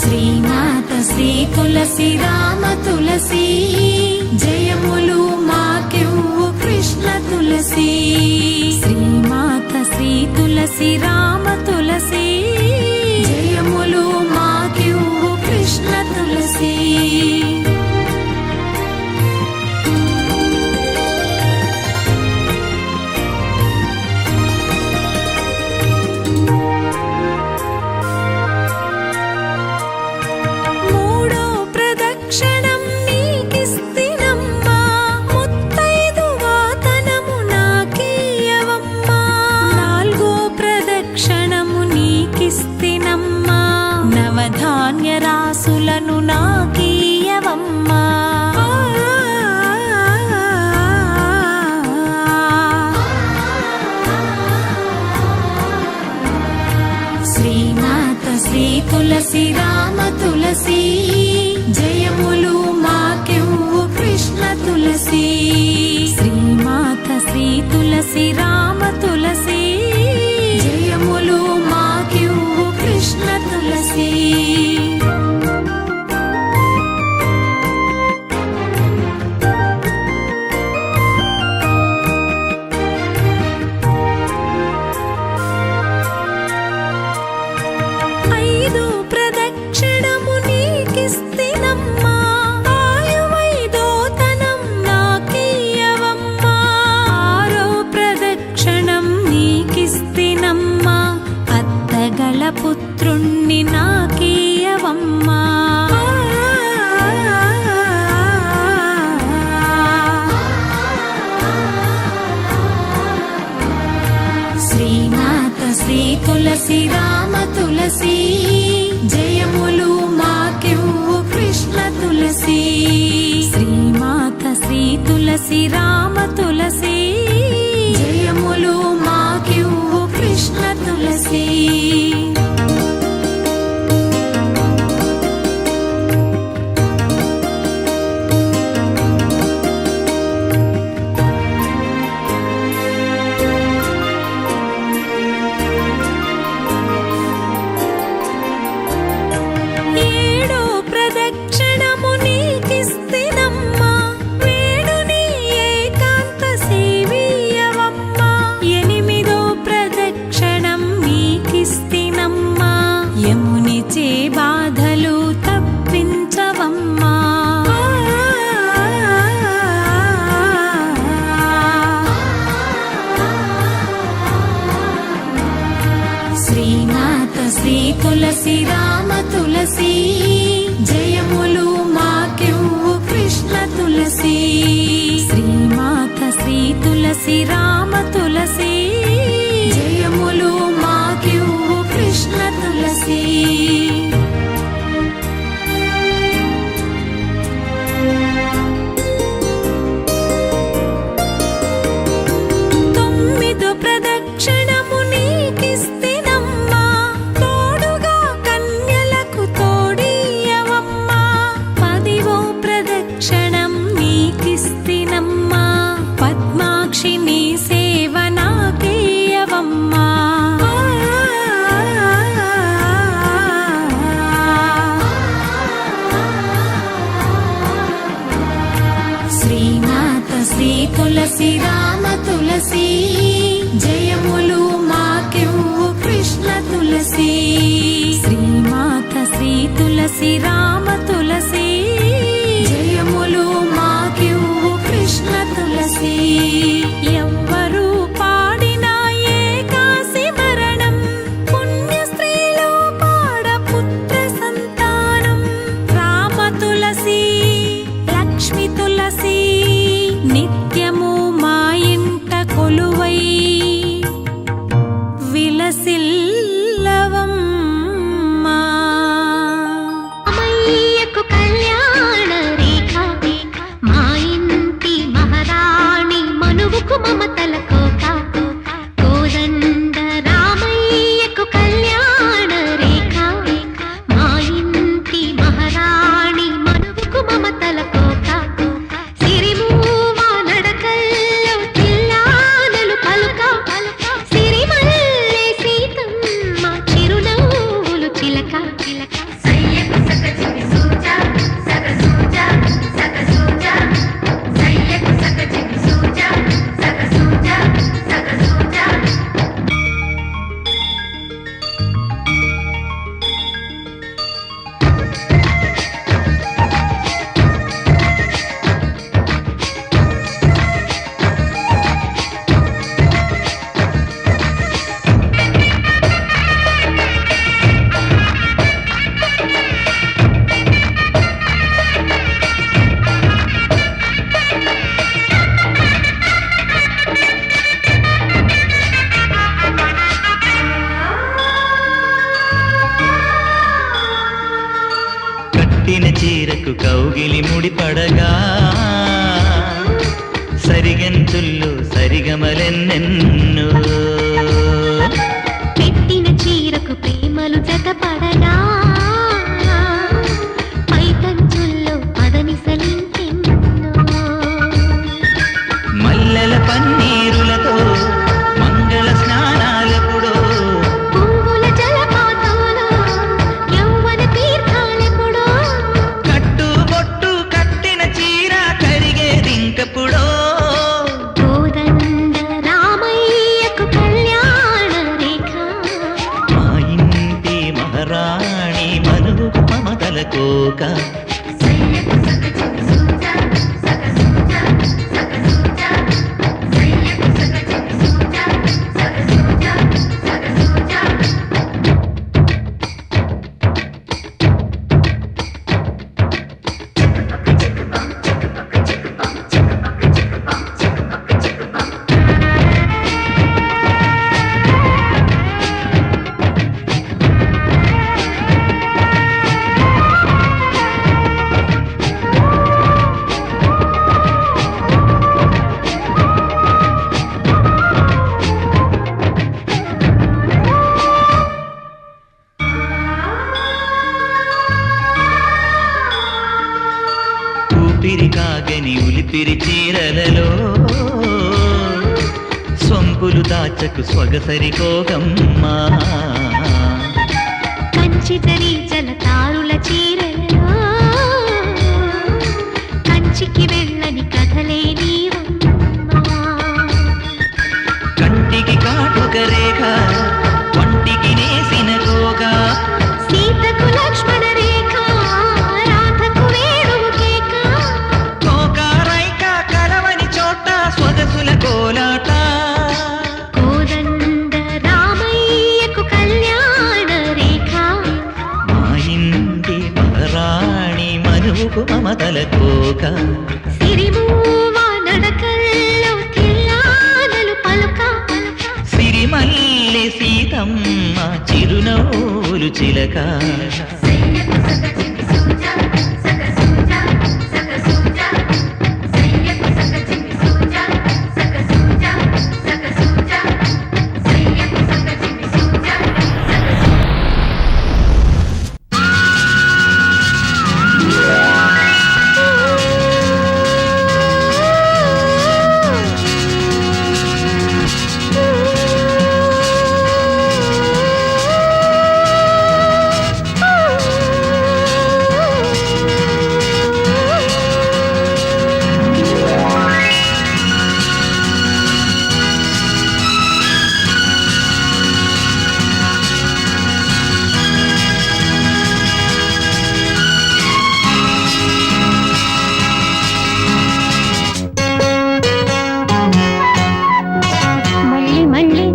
శ్రీమాత శ్రీ తులసి రామ తులసి జయములు మాకివ్వు కృష్ణ తులసి. శ్రీమాత శ్రీ తులసి రామ తులసి జయములు మాకివ్వు కృష్ణ తులసి. ధాన్యరాసులను నాకీయవమ్మా. శ్రీమాత శ్రీ తులసి రామ తులసి జయములు మాకివ్వు కృష్ణ తులసి. శ్రీమాత శ్రీ తులసి రామ తులసి జయములు మాకివ్వు కృష్ణ తులసి. పుత్రుణ్ణి నాకీయవమ్మా. శ్రీమాత శ్రీ తులసి రామ తులసి జయములు మాకివ్వు కృష్ణ తులసి. శ్రీమాత శ్రీ తులసి రామ తులసి జయములు మాకివ్వు కృష్ణ తులసి. బాధలు తప్పించవమ్మా. శ్రీమాత శ్రీ తులసి రామ తులసి జయములు మాకివ్వు కృష్ణ తులసి. శ్రీమాత శ్రీ తులసి రామ తులసి జయములు మాకివ్వు కృష్ణ తులసి. శ్రీమాత శ్రీ తులసి రామ తులసి జయములు మాకివ్వు కృష్ణ తులసి. శ్రీమాత శ్రీ తులసి రామ తులసి జయములు మాకివ్వు కృష్ణ తులసి. ఎవ్వరు పాడినా ఏకాసి మరణం పుణ్య స్త్రీలో పాడ పుత్ర సంతానం. రామ తులసి లక్ష్మి తులసి నిత్యము మా ఇంట కొలువై విలసిల్లవమ్మా. అమయ్యకు కళ్యాణ రేఖ మా ఇంటి మహారాణి మనువుకు మమతల కోక. కోదండ రామయ్యకు కళ్యాణ రేఖ మా ఇంటి మహారాణి మనువుకు మమతల కోక. సిరిమూవ నడకల్లో చిల్లానలు పలుక సిరిమల్లె సీతమ్మ కౌగిలి ముడిపడగా సరిగంతుల్లో సరిగమలెన్నెన్నో పెట్టిన చీరకు ప్రేమలు జతపడగా పైకంచుల్లో పదనిసలింకెన్నో మల్లెల పన్నీరులతో మంగళ స్నానాలెప్పుడో పువ్వుల జలపాతంలో యవ్వన తీర్థాలెప్పుడో కట్టుబొట్టు కట్టిన చీర కరిగేదింకప్పుడో కోదండ రామయ్యకు కళ్యాణ రేఖ మా ఇంటి మహారాణి మనువు మమతల కోక ఊపిరి కాగని ఉలిపిరి చీరలలో సొంపులు దాచకు స్వగసరి కోగమ్మా కంచితరి జలతారుల చీరలలో కంచికి వెళ్ళని కథలే నీవమ్మా కంటికి కాటుక రేఖ వంటికి నేసిన కోగా సీతకు లక్ష్మణ రేఖ రాధకు వేణువు కేక కోకారైక కలవని చోట స్వగసుల కోలాట కోదండ రామయ్యకు కళ్యాణ రేఖ మా ఇంటి మహారాణి మనువుకు మమతల కోక సిరిమూవ నడకల్లో తిల్లానలు పలుక సిరిమల్లె సీతమ్మ చిరునవ్వులు చిలక మళ్ళీ మళ్ళీ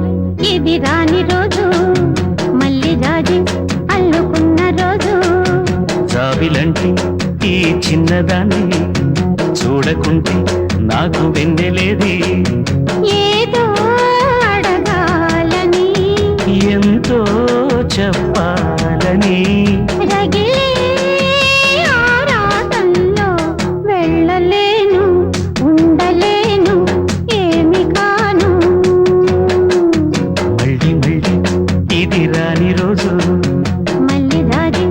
ఇది రాని రోజు మళ్ళీ జాజి అల్లుకున్న రోజు జాబిలంటి ఈ చిన్నదాన్ని చూడకుంటే నాకు వెన్నెలేది ఏదో అడగాలని ఎంతో చెప్పాలని రగిలే ఆరాటంలో వెళ్ళలేను ఉండలేను ఏమి కాను మళ్ళీ మళ్ళీ ఇది రాని రోజు మళ్ళీ జాజి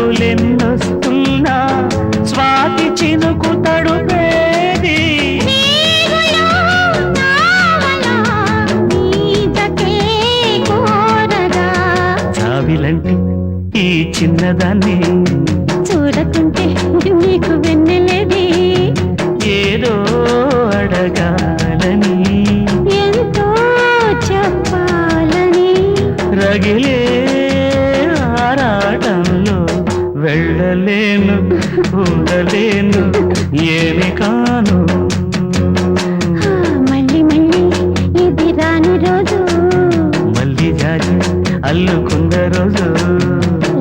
చినుకులెన్నొస్తున్నా స్వాతి చినుకు తడుపేది నీవులో నావలో నీదకే కోరగా జాబిలంటి ఈ చిన్నదాన్ని చూడకుంటే నీకు వెన్నెలేది ఏదో అడగాలని ఎంతో చెప్పాలని రగిలే ఆరాటంలో వెళ్ళలేను ఉండలేను ఏమి కాను మళ్ళీ మళ్ళీ ఇది రాని రోజు మళ్ళీ జాజి అల్లుకున్న రోజు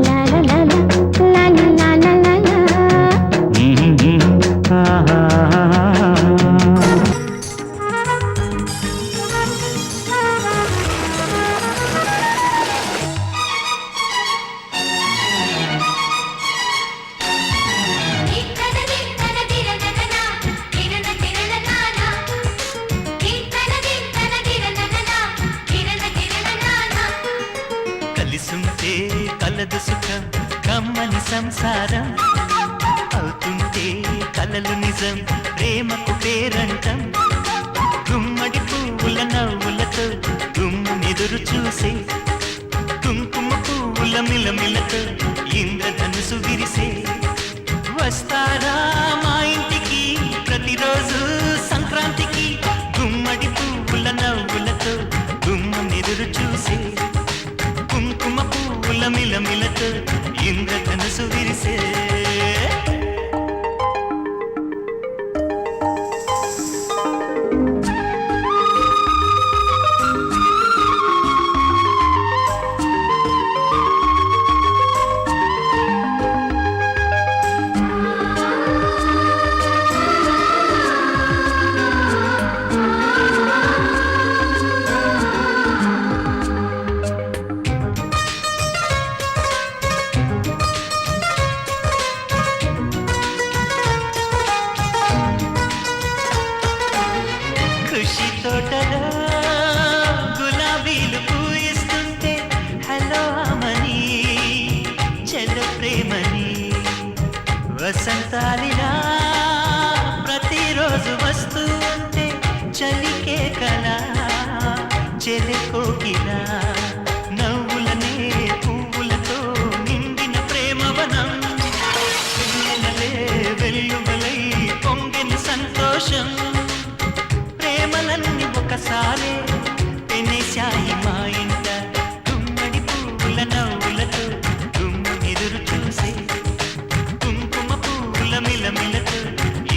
లాల లాల లాల లాల లాల ఆహా. కలిసుంటే కలదు సుఖం కమ్మని సంసారం అవుతుంటే కలలు నిజం ప్రేమకు పేరంటం గుమ్మడి పువ్వుల నవ్వులతో గుమ్మెదురు చూసే కుంకుమ పువ్వుల మిలమిలతో ఇంద్రధనుసు విరిసే వస్తారా మా ఇంటికి ప్రతిరోజు సంక్రాంతికి గుమ్మడి పువ్వుల నవ్వులతో గుమ్మెదురు చూసే కుంకుమ పువ్వుల మిలమిలతో ఇంద్రధనుసు విరిసే ఖుషి తోటలో గులాబీలు పూయిస్తుంటే హలో అమని చెల్ల ప్రేమని వసంతాలిలా ప్రతిరోజు వస్తూ ఉంటే చలికే కలా చెలి కోకిలా నవ్వులనే పువ్వులతో నిండిన ప్రేమవనం వెన్నెలలే వెల్లువలై పొంగిన సంతోషం ప్రేమలన్నీ ఒకసారే పెనేశాయి మా ఇంట గుమ్మడి పువ్వుల నవ్వులతో గుమ్మెదురు చూసే కుంకుమ పువ్వుల మిలమిలతో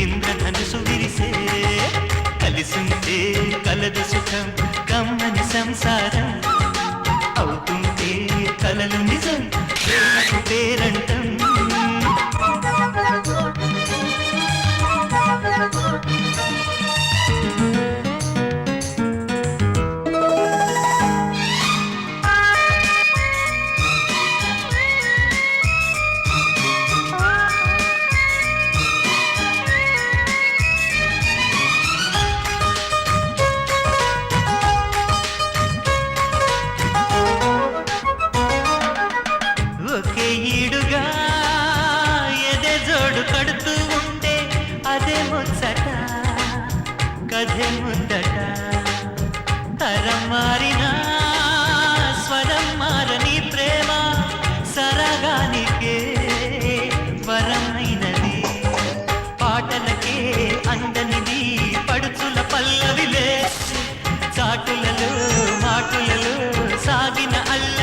ఇంద్రధనుసు విరిసే కలిసుంటే కలదు సుఖం కమ్మని సంసారం అవుతుంటే కలలు నిజం ప్రేమకు పేరంటం ఒకే ఈడుగా ఎదే జోడు కడుతూ ఉంటే అదే ముచ్చట కథే ముద్దట తరం మారినా స్వరం మారని ప్రేమ సరగానికే వరమైనది పాటలకే అందనిది పడుచుల పల్లవిలే చాటులలో మాటులలో సాగిన అల్ల